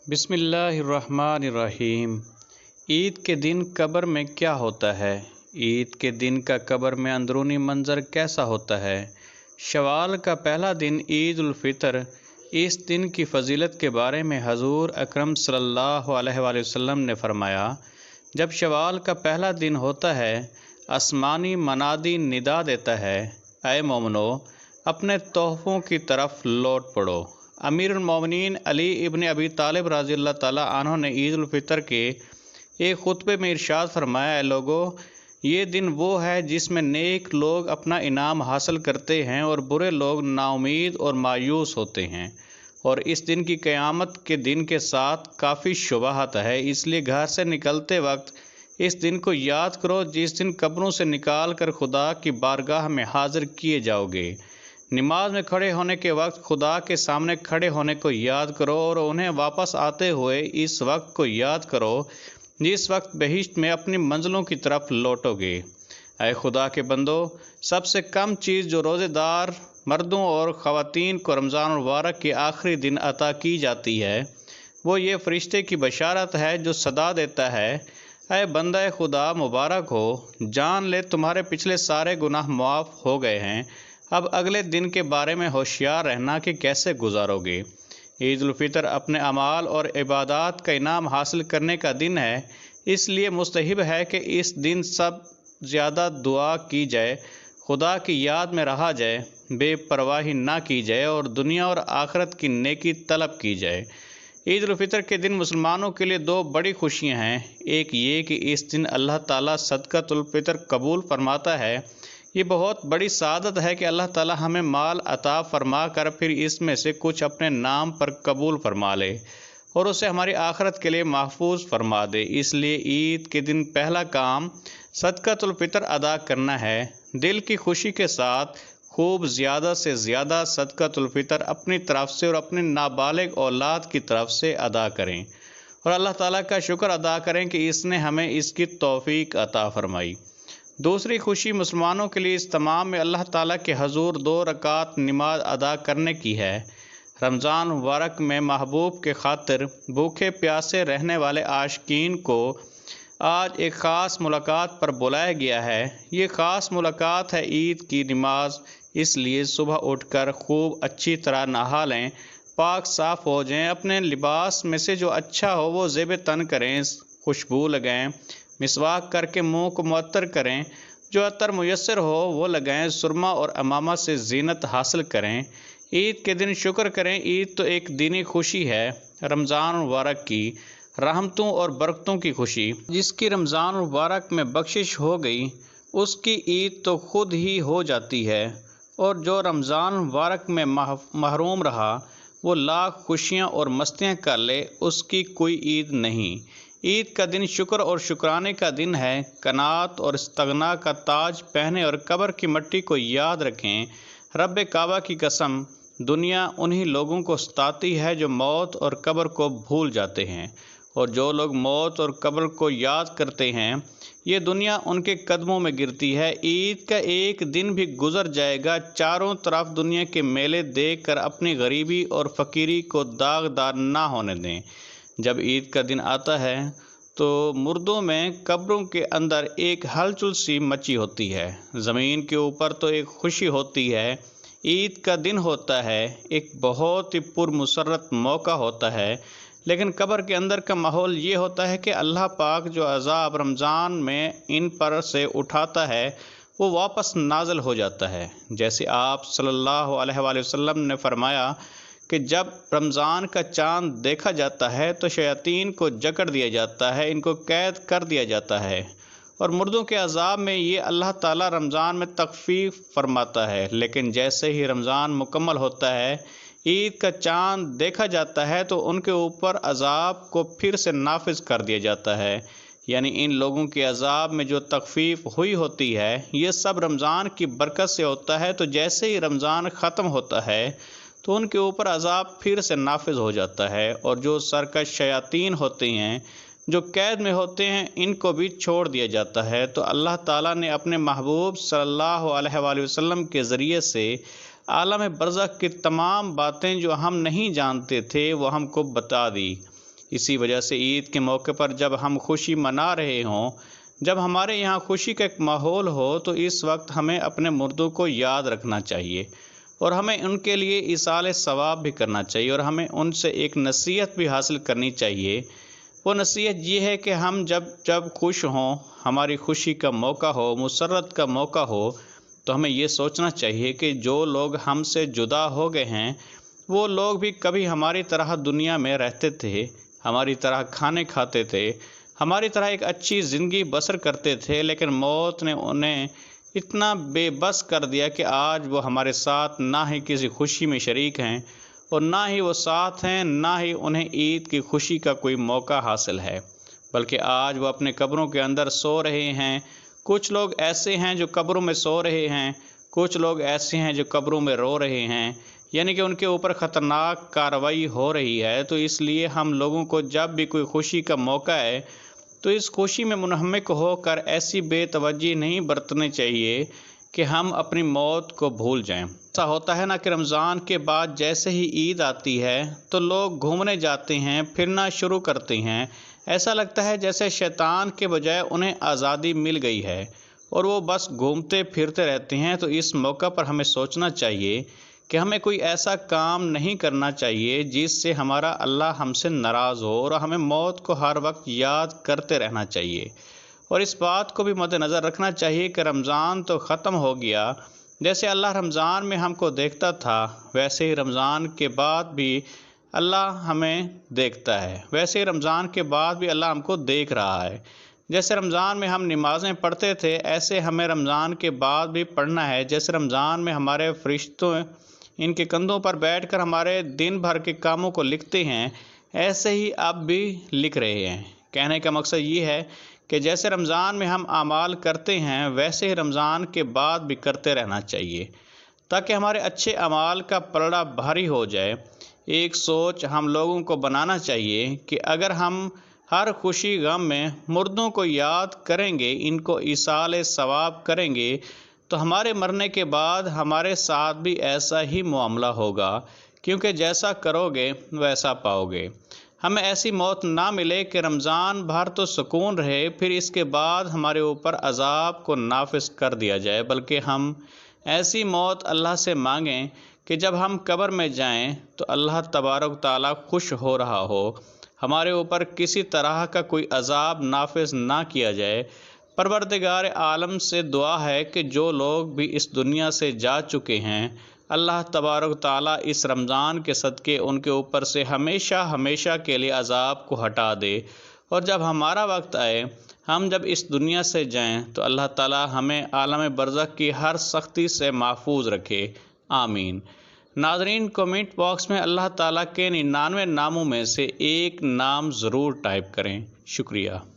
بسم اللہ الرحمن الرحیم۔ عید کے دن قبر میں کیا ہوتا ہے؟ عید کے دن کا قبر میں اندرونی منظر کیسا ہوتا ہے؟ شوال کا پہلا دن عید الفطر، اس دن کی فضیلت کے بارے میں حضور اکرم صلی اللہ علیہ وآلہ وسلم نے فرمایا، جب شوال کا پہلا دن ہوتا ہے، آسمانی منادی ندا دیتا ہے، اے مومنو، اپنے تحفوں کی طرف لوٹ پڑو۔ امیر المومنین علی ابن ابی طالب رضی اللہ تعالیٰ عنہ نے عید الفطر کے ایک خطبے میں ارشاد فرمایا، اے لوگو، یہ دن وہ ہے جس میں نیک لوگ اپنا انعام حاصل کرتے ہیں اور برے لوگ نا امید اور مایوس ہوتے ہیں، اور اس دن کی قیامت کے دن کے ساتھ کافی شبہات ہے، اس لیے گھر سے نکلتے وقت اس دن کو یاد کرو جس دن قبروں سے نکال کر خدا کی بارگاہ میں حاضر کیے جاؤ گے۔ نماز میں کھڑے ہونے کے وقت خدا کے سامنے کھڑے ہونے کو یاد کرو اور انہیں واپس آتے ہوئے اس وقت کو یاد کرو جس وقت بہشت میں اپنی منزلوں کی طرف لوٹو گے۔ اے خدا کے بندو، سب سے کم چیز جو روزے دار مردوں اور خواتین کو رمضان المبارک کے آخری دن عطا کی جاتی ہے، وہ یہ فرشتے کی بشارت ہے جو صدا دیتا ہے، اے بندہ خدا مبارک ہو، جان لے تمہارے پچھلے سارے گناہ معاف ہو گئے ہیں، اب اگلے دن کے بارے میں ہوشیار رہنا کہ کیسے گزارو گے۔ عید الفطر اپنے اعمال اور عبادات کا انعام حاصل کرنے کا دن ہے، اس لیے مستحب ہے کہ اس دن سب زیادہ دعا کی جائے، خدا کی یاد میں رہا جائے، بے پرواہی نہ کی جائے اور دنیا اور آخرت کی نیکی طلب کی جائے۔ عید الفطر کے دن مسلمانوں کے لیے دو بڑی خوشیاں ہیں، ایک یہ کہ اس دن اللہ تعالیٰ صدقۃ الفطر قبول فرماتا ہے۔ یہ بہت بڑی سعادت ہے کہ اللہ تعالیٰ ہمیں مال عطا فرما کر پھر اس میں سے کچھ اپنے نام پر قبول فرما لے اور اسے ہماری آخرت کے لیے محفوظ فرما دے۔ اس لیے عید کے دن پہلا کام صدقۃ الفطر ادا کرنا ہے۔ دل کی خوشی کے ساتھ خوب زیادہ سے زیادہ صدقۃ الفطر اپنی طرف سے اور اپنی نابالغ اولاد کی طرف سے ادا کریں اور اللہ تعالیٰ کا شکر ادا کریں کہ اس نے ہمیں اس کی توفیق عطا فرمائی۔ دوسری خوشی مسلمانوں کے لیے اس تمام میں اللہ تعالیٰ کے حضور 2 رکعت نماز ادا کرنے کی ہے۔ رمضان مبارک میں محبوب کے خاطر بھوکے پیاسے رہنے والے عاشقین کو آج ایک خاص ملاقات پر بلایا گیا ہے۔ یہ خاص ملاقات ہے عید کی نماز، اس لیے صبح اٹھ کر خوب اچھی طرح نہا لیں، پاک صاف ہو جائیں، اپنے لباس میں سے جو اچھا ہو وہ زیب تن کریں، خوشبو لگائیں، مسواک کر کے منہ کو معطر کریں، جو عطر میسر ہو وہ لگائیں، سرما اور امامہ سے زینت حاصل کریں۔ عید کے دن شکر کریں۔ عید تو ایک دینی خوشی ہے، رمضان مبارک کی رحمتوں اور برکتوں کی خوشی۔ جس کی رمضان مبارک میں بخشش ہو گئی اس کی عید تو خود ہی ہو جاتی ہے، اور جو رمضان مبارک میں محروم رہا وہ لاکھ خوشیاں اور مستیاں کر لے، اس کی کوئی عید نہیں۔ عید کا دن شکر اور شکرانے کا دن ہے۔ قناعت اور استغنا کا تاج پہنے اور قبر کی مٹی کو یاد رکھیں۔ رب کعبہ کی قسم، دنیا انہی لوگوں کو ستاتی ہے جو موت اور قبر کو بھول جاتے ہیں، اور جو لوگ موت اور قبر کو یاد کرتے ہیں یہ دنیا ان کے قدموں میں گرتی ہے۔ عید کا ایک دن بھی گزر جائے گا چاروں طرف دنیا کے میلے دیکھ کر اپنی غریبی اور فقیری کو داغدار نہ ہونے دیں۔ جب عید کا دن آتا ہے تو مردوں میں قبروں کے اندر ایک ہلچل سی مچی ہوتی ہے، زمین کے اوپر تو ایک خوشی ہوتی ہے۔ عید کا دن ہوتا ہے، ایک بہت ہی پرمسرت موقع ہوتا ہے، لیکن قبر کے اندر کا ماحول یہ ہوتا ہے کہ اللہ پاک جو عذاب رمضان میں ان پر سے اٹھاتا ہے وہ واپس نازل ہو جاتا ہے۔ جیسے آپ صلی اللہ علیہ وآلہ وسلم نے فرمایا کہ جب رمضان کا چاند دیکھا جاتا ہے تو شیاطین کو جکڑ دیا جاتا ہے، ان کو قید کر دیا جاتا ہے، اور مردوں کے عذاب میں یہ اللہ تعالیٰ رمضان میں تخفیف فرماتا ہے، لیکن جیسے ہی رمضان مکمل ہوتا ہے، عید کا چاند دیکھا جاتا ہے تو ان کے اوپر عذاب کو پھر سے نافذ کر دیا جاتا ہے۔ یعنی ان لوگوں کے عذاب میں جو تخفیف ہوئی ہوتی ہے یہ سب رمضان کی برکت سے ہوتا ہے، تو جیسے ہی رمضان ختم ہوتا ہے تو ان کے اوپر عذاب پھر سے نافذ ہو جاتا ہے، اور جو سرکش شیاطین ہوتے ہیں جو قید میں ہوتے ہیں ان کو بھی چھوڑ دیا جاتا ہے۔ تو اللہ تعالیٰ نے اپنے محبوب صلی اللہ علیہ وآلہ وسلم کے ذریعے سے عالم برزخ کی تمام باتیں جو ہم نہیں جانتے تھے وہ ہم کو بتا دی۔ اسی وجہ سے عید کے موقع پر جب ہم خوشی منا رہے ہوں، جب ہمارے یہاں خوشی کا ایک ماحول ہو، تو اس وقت ہمیں اپنے مردوں کو یاد رکھنا چاہیے اور ہمیں ان کے لیے ایصال ثواب بھی کرنا چاہیے، اور ہمیں ان سے ایک نصیحت بھی حاصل کرنی چاہیے۔ وہ نصیحت یہ ہے کہ ہم جب خوش ہوں، ہماری خوشی کا موقع ہو، مسرت کا موقع ہو، تو ہمیں یہ سوچنا چاہیے کہ جو لوگ ہم سے جدا ہو گئے ہیں، وہ لوگ بھی کبھی ہماری طرح دنیا میں رہتے تھے، ہماری طرح کھانے کھاتے تھے، ہماری طرح ایک اچھی زندگی بسر کرتے تھے، لیکن موت نے انہیں اتنا بے بس کر دیا کہ آج وہ ہمارے ساتھ نہ ہی کسی خوشی میں شریک ہیں اور نہ ہی وہ ساتھ ہیں، نہ ہی انہیں عید کی خوشی کا کوئی موقع حاصل ہے، بلکہ آج وہ اپنے قبروں کے اندر سو رہے ہیں۔ کچھ لوگ ایسے ہیں جو قبروں میں سو رہے ہیں، کچھ لوگ ایسے ہیں جو قبروں میں رو رہے ہیں، یعنی کہ ان کے اوپر خطرناک کارروائی ہو رہی ہے۔ تو اس لیے ہم لوگوں کو جب بھی کوئی خوشی کا موقع ہے تو اس خوشی میں منہمک ہو کر ایسی بے توجہی نہیں برتنی چاہیے کہ ہم اپنی موت کو بھول جائیں۔ ایسا ہوتا ہے نا کہ رمضان کے بعد جیسے ہی عید آتی ہے تو لوگ گھومنے جاتے ہیں، پھرنا شروع کرتے ہیں۔ ایسا لگتا ہے جیسے شیطان کے بجائے انہیں آزادی مل گئی ہے اور وہ بس گھومتے پھرتے رہتے ہیں۔ تو اس موقع پر ہمیں سوچنا چاہیے کہ ہمیں کوئی ایسا کام نہیں کرنا چاہیے جس سے ہمارا اللہ ہم سے ناراض ہو، اور ہمیں موت کو ہر وقت یاد کرتے رہنا چاہیے، اور اس بات کو بھی مد نظر رکھنا چاہیے کہ رمضان تو ختم ہو گیا، جیسے اللہ رمضان میں ہم کو دیکھتا تھا ویسے ہی رمضان کے بعد بھی اللہ ہمیں دیکھتا ہے، ویسے ہی رمضان کے بعد بھی اللہ ہم کو دیکھ رہا ہے۔ جیسے رمضان میں ہم نمازیں پڑھتے تھے، ایسے ہمیں رمضان کے بعد بھی پڑھنا ہے۔ جیسے رمضان میں ہمارے فرشتوں ان کے کندھوں پر بیٹھ کر ہمارے دن بھر کے کاموں کو لکھتے ہیں، ایسے ہی اب بھی لکھ رہے ہیں۔ کہنے کا مقصد یہ ہے کہ جیسے رمضان میں ہم اعمال کرتے ہیں، ویسے ہی رمضان کے بعد بھی کرتے رہنا چاہیے، تاکہ ہمارے اچھے اعمال کا پلڑا بھاری ہو جائے۔ ایک سوچ ہم لوگوں کو بنانا چاہیے کہ اگر ہم ہر خوشی غم میں مردوں کو یاد کریں گے، ان کو ایصال ثواب کریں گے، تو ہمارے مرنے کے بعد ہمارے ساتھ بھی ایسا ہی معاملہ ہوگا، کیونکہ جیسا کرو گے ویسا پاؤ گے۔ ہمیں ایسی موت نہ ملے کہ رمضان بھر تو سکون رہے، پھر اس کے بعد ہمارے اوپر عذاب کو نافذ کر دیا جائے، بلکہ ہم ایسی موت اللہ سے مانگیں کہ جب ہم قبر میں جائیں تو اللہ تبارک تعالیٰ خوش ہو رہا ہو، ہمارے اوپر کسی طرح کا کوئی عذاب نافذ نہ کیا جائے۔ پروردگار عالم سے دعا ہے کہ جو لوگ بھی اس دنیا سے جا چکے ہیں، اللہ تبارک تعالیٰ اس رمضان کے صدقے ان کے اوپر سے ہمیشہ ہمیشہ کے لیے عذاب کو ہٹا دے، اور جب ہمارا وقت آئے، ہم جب اس دنیا سے جائیں تو اللہ تعالیٰ ہمیں عالم برزخ کی ہر سختی سے محفوظ رکھے، آمین۔ ناظرین، کومنٹ باکس میں اللہ تعالیٰ کے 99 ناموں میں سے ایک نام ضرور ٹائپ کریں۔ شکریہ۔